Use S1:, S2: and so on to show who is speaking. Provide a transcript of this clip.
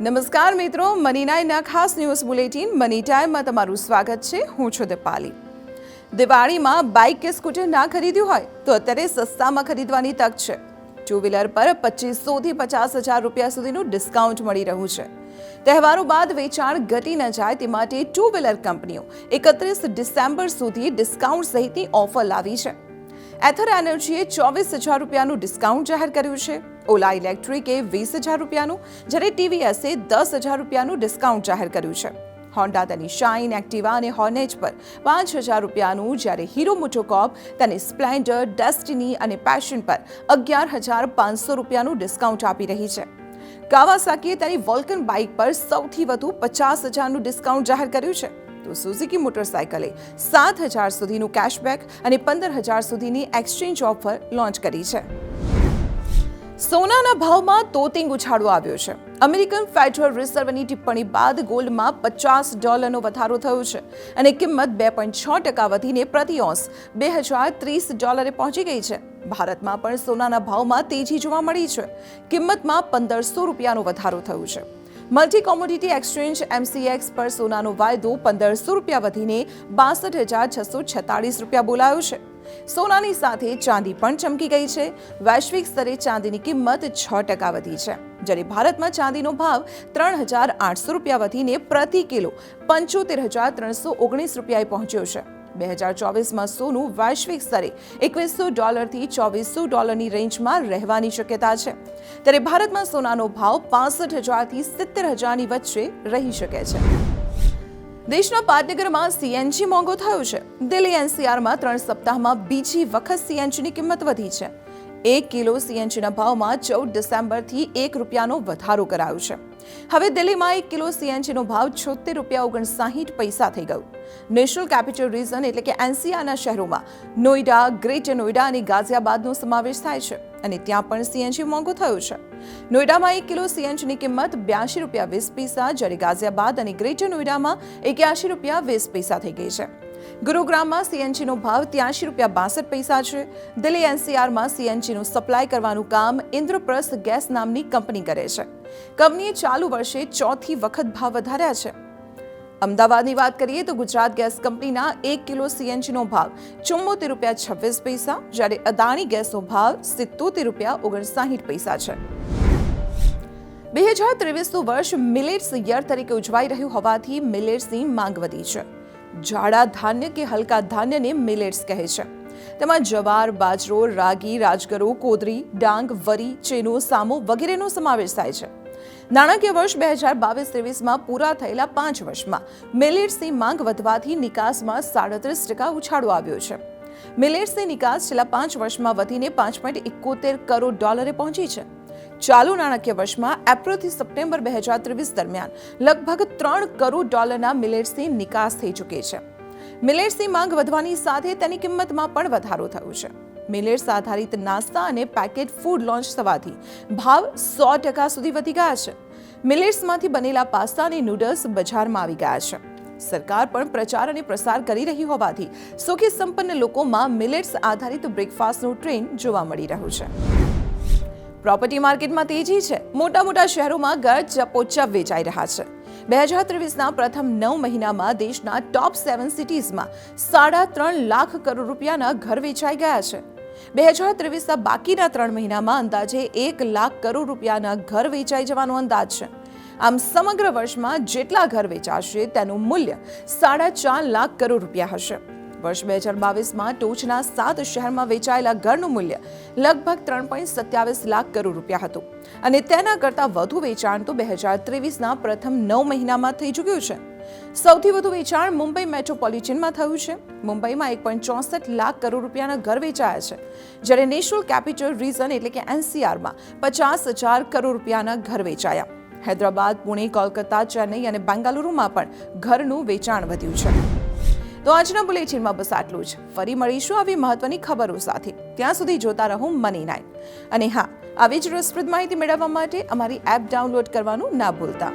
S1: નમસ્કાર મિત્રો, મની નાઇનના ખાસ ન્યૂઝ બુલેટિન મની ટાઈમમાં તમારું સ્વાગત છે. હું છું દીપાલી. દિવાળીમાં બાઇક કે સ્કૂટર ના ખરીદ્યું હોય તો અત્યારે સસ્તામાં ખરીદવાની તક છે. ટુ વ્હીલર પર 2500થી 50,000 રૂપિયા સુધીનું ડિસ્કાઉન્ટ મળી રહ્યું છે. તહેવારો બાદ વેચાણ ઘટી ન જાય તે માટે ટુ વ્હીલર કંપનીઓ 31 ડિસેમ્બર સુધી ડિસ્કાઉન્ટ સહિતની ઓફર લાવી છે. એથર એનર્જીએ 24,000 રૂપિયાનું ડિસ્કાઉન્ટ જાહેર કર્યું છે. ઓલા ઇલેક્ટ્રિકે 20,000 રૂપિયાનું, જ્યારે ટીવીએસે 10,000 રૂપિયાનું ડિસ્કાઉન્ટ જાહેર કર્યું છે. હોન્ડા તેની શાઇન, એક્ટિવા અને હોર્નેટ પર 5,000 રૂપિયાનું, જ્યારે હીરો મોટોકોર્પ તેની સ્પ્લેન્ડર, ડેસ્ટિની અને પેશન પર 11,500 રૂપિયાનું ડિસ્કાઉન્ટ આપી રહી છે. કાવાસાકીએ તેની વોલ્કન બાઇક પર સૌથી વધુ 50,000નું ડિસ્કાઉન્ટ જાહેર કર્યું છે. તો સુઝુકી મોટરસાઇકલે 7,000 સુધીનું કેશબેક અને 15,000 સુધીની એક્સચેન્જ ઓફર લોન્ચ કરી છે. સોનાના ભાવમાં તોતિંગ ઉછાળો આવ્યો છે. અમેરિકન ફેડરલ રિઝર્વની ટિપ્પણી બાદ ગોલ્ડમાં $50નો વધારો થયો છે અને કિંમત 2.6% વધીને પ્રતિ ઓન્સ $2,030 પહોંચી ગઈ છે. ભારતમાં પણ સોનાના ભાવમાં તેજી જોવા મળી છે. કિંમતમાં $1,500નો વધારો થયો છે. મલ્ટી કોમોડિટી એક્સચેન્જ MCX પર સોનાનો વાયદો $1,500 વધીને $62,646 બોલાયો છે. સોનાની સાથે ચાંદી પણ ચમકી ગઈ છે. વૈશ્વિક સ્તરે ચાંદીની કિંમત 6% વધી છે, જ્યારે ભારતમાં ચાંદીનો ભાવ $3,800 વધીને પ્રતિ કિલો $75,319 પહોંચ્યો છે. 2024માં સોનું વૈશ્વિક સ્તરે $2,100થી $2,400ની રેન્જમાં રહેવાની શક્યતા છે, ત્યારે ભારતમાં સોનાનો ભાવ 65,000થી 70,000ની વચ્ચે રહી શકે છે. દેશના પાટનગરમાં CNG મોંઘો થયો છે. દિલ્હી NCRમાં 3 સપ્તાહમાં બીજી વખત CNGની કિંમત વધી છે. 1 કિલો CNGના ભાવમાં 14 ડિસેમ્બરથી ₹1નો વધારો કરાયો છે. હવે દિલ્હીમાં 1 કિલો CNGનો ભાવ ₹76.59 થઈ ગયો. નેશનલ કેપિટલ રીજન એટલે કે NCRના શહેરોમાં નોઈડા, ગ્રેટર નોઈડા અને ગાઝિયાબાદનો સમાવેશ થાય છે અને ત્યાં પણ CNG મોંઘો થયો છે. નોઈડામાં 1 કિલો CNGની કિંમત ₹82.20, જ્યારે ગાઝિયાબાદ અને ગ્રેટર નોઈડામાં ₹81.20 થઈ ગઈ છે. ગુરુગ્રામમાં CNGનો ભાવ ₹83.62 છે. દિલ્હી NCRમાં CNGનું સપ્લાય કરવાનું કામ ઇન્દ્રપ્રસ્થ ગેસ નામની કંપની કરે છે. કંપનીએ ચાલુ વર્ષે ચોથી વખત ભાવ વધાર્યા છે. અમદાવાદની વાત કરીએ તો ગુજરાત ગેસ કંપનીના 1 કિલો CNGનો ભાવ ₹74.26, જ્યારે અદાણી ગેસનો ભાવ ₹77.59 છે. 2023નું વર્ષ મિલેટ્સ યર તરીકે ઉજવાઈ રહ્યું હોવાથી મિલેટ્સની માંગ વધી છે. જાડા ધાન્ય કે હલકા ધાન્યને મિલેટ્સ કહે છે. તેમાં જવાર, બાજરો, રાગી, રાજગરો, કોદરી, ડાંગ, વરી, ચેનો, સામો વગેરેનો સમાવેશ થાય છે. નાણાકીય વર્ષ 2022-23માં પૂરા થયેલા 5 વર્ષમાં મિલેટ્સની માંગ વધવાથી નિકાસમાં 37% ઉછાળો આવ્યો છે. મિલેટ્સની નિકાસ છેલ્લા 5 વર્ષમાં વધીને $5.71 કરોડ પહોંચી છે. ચાલુ નાણાકીય વર્ષમાં એપ્રિલથી સપ્ટેમ્બર 2023 દરમિયાન લગભગ $3 કરોડ મિલેટ્સની નિકાસ થઈ ચૂકી છે. મિલેટ્સની માંગ વધવાની સાથે તેની કિંમતમાં પણ વધારો થયો છે. મિલેટ્સ આધારિત નાસ્તા અને પેકેટ ફૂડ લોન્ચ થવાથી ભાવ 100% સુધી વધી ગયા છે. મિલેટ્સમાંથી બનેલા પાસ્તા અને નૂડલ્સ બજારમાં આવી ગયા છે. સરકાર પણ પ્રચાર અને પ્રસાર કરી રહી હોવાથી સુખી સંપન્ન લોકોમાં મિલેટ્સ આધારિત બ્રેકફાસ્ટનો ટ્રેન્ડ જોવા મળી રહ્યો છે. પ્રોપર્ટી માર્કેટમાં તેજી છે. મોટા શહેરોમાં ઘર ચપોચપ વેચાઈ રહ્યા છે. 2023ના પ્રથમ 9 મહિનામાં દેશના ટોપ 7 સિટીઝમાં 3.5 લાખ કરોડ રૂપિયાના ઘર વેચાઈ ગયા છે. 2023ના બાકીના 3 મહિનામાં અંદાજે 1 લાખ કરોડ રૂપિયાના ઘર વેચાઈ જવાનો અંદાજ છે. આમ સમગ્ર વર્ષમાં જેટલા ઘર વેચાશે તેનું મૂલ્ય 4.5 લાખ કરોડ રૂપિયા હશે. વર્ષ 2022માં ટોચના 7 શહેરમાં વેચાયેલા ઘરનું મૂલ્ય લગભગ 3.27 લાખ કરોડ રૂપિયા હતું અને તેના કરતાં વધુ વેચાણ તો 2023ના પ્રથમ 9 મહિનામાં થઈ ચૂક્યું છે. સૌથી વધુ વેચાણ મુંબઈ મેટ્રોપોલિટનમાં થયું છે. મુંબઈમાં 1.64 લાખ કરોડ રૂપિયાના ઘર વેચાયા છે, જ્યારે નેશનલ કેપિટલ રીજન એટલે કે NCRમાં 50,000 કરોડ રૂપિયાના ઘર વેચાયા. હૈદરાબાદ, પુણે, કોલકાતા, ચેન્નઈ અને બેંગાલુરુમાં પણ ઘરનું વેચાણ વધ્યું છે. તો આજના બુલેટિનમાં બસ આટલું જ. ફરી મળીશું આવી મહત્વની ખબરો સાથે. ત્યાં સુધી જોતા રહો મની નાઇન. અને હા, આવી જ રસપ્રદ માહિતી મેળવવા માટે અમારી એપ ડાઉનલોડ કરવાનું ના ભૂલતા.